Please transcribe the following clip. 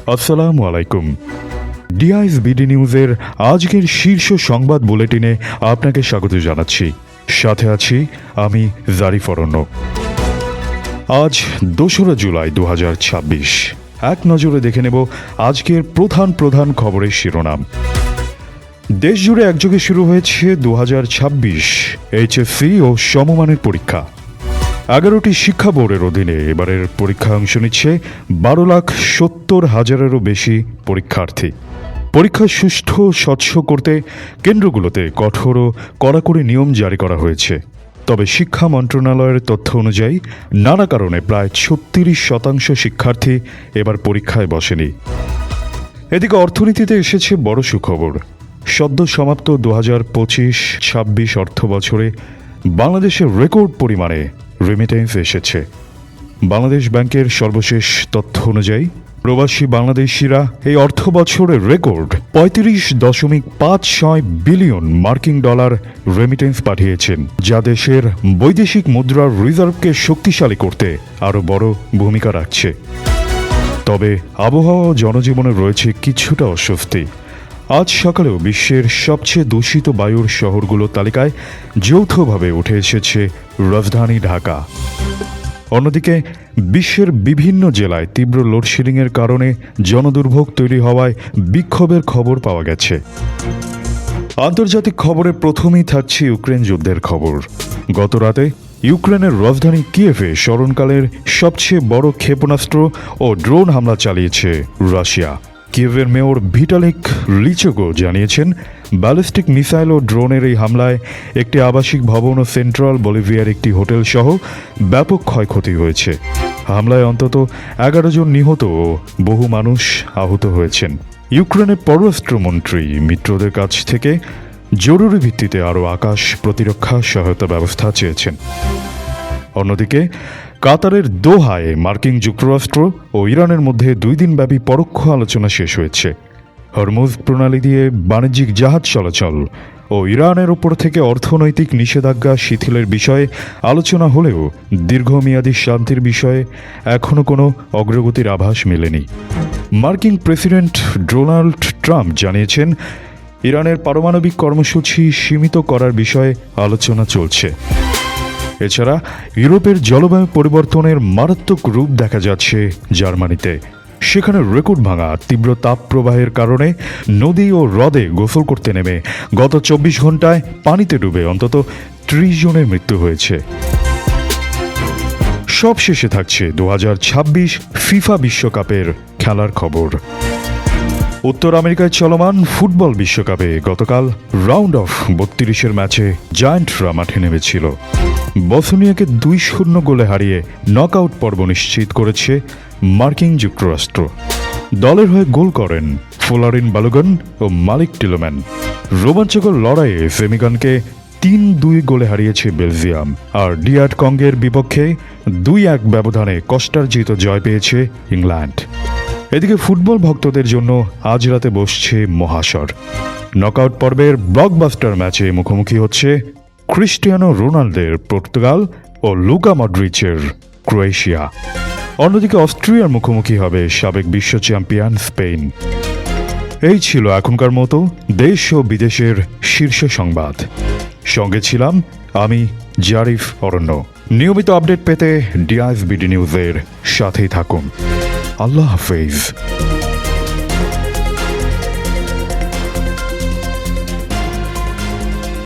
আসসালামু আলাইকুম। DIS BD নিউজের আজকের শীর্ষ সংবাদ বুলেটিনে আপনাকে স্বাগত জানাচ্ছি। সাথে আছি আমি জারিফ অরণ্য। আজ ২রা জুলাই ২০২৬। এক নজরে দেখে নেব আজকের প্রধান খবরের শিরোনাম। দেশজুড়ে একযোগে শুরু হয়েছে ২০২৬ এইচএসসি ও সমমানের পরীক্ষা। ১১টি শিক্ষা বোর্ডের অধীনে এবারের পরীক্ষায় অংশ নিচ্ছে ১২,৭০,০০০-এরও বেশি পরীক্ষার্থী। পরীক্ষা সুষ্ঠু স্বচ্ছ করতে কেন্দ্রগুলোতে কঠোর ও কড়াকড়ি নিয়ম জারি করা হয়েছে। তবে শিক্ষা মন্ত্রণালয়ের তথ্য অনুযায়ী নানা কারণে প্রায় ৩৬% শিক্ষার্থী এবার পরীক্ষায় বসেনি। এদিকে অর্থনীতিতে এসেছে বড় সুখবর। সদ্য সমাপ্ত ২০২৫-২৬ অর্থ বছরে বাংলাদেশের রেকর্ড পরিমাণে রেমিটেন্স এসেছে। বাংলাদেশ ব্যাংকের সর্বশেষ তথ্য অনুযায়ী প্রবাসী বাংলাদেশিরা এই অর্থ বছরের রেকর্ড ৩৫.৫৬ বিলিয়ন মার্কিন ডলার রেমিটেন্স পাঠিয়েছেন, যা দেশের বৈদেশিক মুদ্রার রিজার্ভকে শক্তিশালী করতে আরও বড় ভূমিকা রাখছে। তবে আবহাওয়া ও জনজীবনে রয়েছে কিছুটা অস্বস্তি। আজ সকালেও বিশ্বের সবচেয়ে দূষিত বায়ুর শহরগুলোর তালিকায় যৌথভাবে উঠে এসেছে রাজধানী ঢাকা। অন্যদিকে বিশ্বের বিভিন্ন জেলায় তীব্র লোডশেডিংয়ের কারণে জনদুর্ভোগ তৈরি হওয়ায় বিক্ষোভের খবর পাওয়া গেছে। আন্তর্জাতিক খবরে প্রথমেই থাকছে ইউক্রেন যুদ্ধের খবর। গতরাতে ইউক্রেনের রাজধানী কিয়েভে স্মরণকালের সবচেয়ে বড় ক্ষেপণাস্ত্র ও ড্রোন হামলা চালিয়েছে রাশিয়া। কিয়েভের মেয়র ভিটালি ক্লিচকো জানিয়েছেন, ব্যালিস্টিক মিসাইল ও ড্রোনের এই হামলায় একটি আবাসিক ভবন ও সেন্ট্রাল বলিভিয়ার একটি হোটেল সহ ব্যাপক ক্ষয়ক্ষতি হয়েছে। হামলায় অন্তত ১১ জন নিহত ও বহু মানুষ আহত হয়েছেন। ইউক্রেনের পররাষ্ট্রমন্ত্রী মিত্রদের কাছ থেকে জরুরি ভিত্তিতে আরও আকাশ প্রতিরক্ষা সহায়তা ব্যবস্থা চেয়েছেন। অন্যদিকে কাতারের দোহায় মার্কিন যুক্তরাষ্ট্র ও ইরানের মধ্যে ২ দিনব্যাপী পরোক্ষ আলোচনা শেষ হয়েছে। হরমুজ প্রণালী দিয়ে বাণিজ্যিক জাহাজ চলাচল ও ইরানের ওপর থেকে অর্থনৈতিক নিষেধাজ্ঞা শিথিলের বিষয়ে আলোচনা হলেও দীর্ঘমেয়াদী শান্তির বিষয়ে এখনও কোনো অগ্রগতির আভাস মেলেনি। মার্কিন প্রেসিডেন্ট ডোনাল্ড ট্রাম্প জানিয়েছেন, ইরানের পারমাণবিক কর্মসূচি সীমিত করার বিষয়ে আলোচনা চলছে। এছাড়া ইউরোপের জলবায়ু পরিবর্তনের মারাত্মক রূপ দেখা যাচ্ছে জার্মানিতে। সেখানে রেকর্ড ভাঙা তীব্র তাপ প্রবাহের কারণে নদী ও হ্রদে গোসল করতে নেমে গত ২৪ ঘন্টায় পানিতে ডুবে অন্তত ৩০ জনের মৃত্যু হয়েছে। সব শেষে থাকছে ২০২৬ ফিফা বিশ্বকাপের খেলার খবর। উত্তর আমেরিকায় চলমান ফুটবল বিশ্বকাপে গতকাল রাউন্ড অফ ৩২-এর ম্যাচে জায়ান্টরা মাঠে নেমেছিল। বসনিয়াকে ২-০ গোলে হারিয়ে নকআউট পর্ব নিশ্চিত করেছে মার্কিন যুক্তরাষ্ট্র। দলের হয়ে গোল করেন ফোলারিন বালোগান ও মালিক টিলোম্যান। রোমাঞ্চকর লড়াইয়ে সেমিগানকে ৩-২ গোলে হারিয়েছে বেলজিয়াম। আর ডিআর কঙ্গের বিপক্ষে ২-১ ব্যবধানে কষ্টার্জিত জয় পেয়েছে ইংল্যান্ড। এদিকে ফুটবল ভক্তদের জন্য আজ রাতে বসছে মহাসর। নকআউট পর্বের ব্লকবাস্টার ম্যাচে মুখোমুখি হচ্ছে ক্রিস্টিয়ানো রোনাল্ডোর পর্তুগাল ও লুকা মডরিচের ক্রোয়েশিয়া। অন্যদিকে অস্ট্রিয়ার মুখোমুখি হবে সাবেক বিশ্ব চ্যাম্পিয়ন স্পেন। এই ছিল এখনকার মতো দেশ ও বিদেশের শীর্ষ সংবাদ। সঙ্গে ছিলাম আমি জারিফ অরণ্য। নিয়মিত আপডেট পেতে ডিআইএস বিডি নিউজের সাথেই থাকুন। আল্লাহ হাফেজ।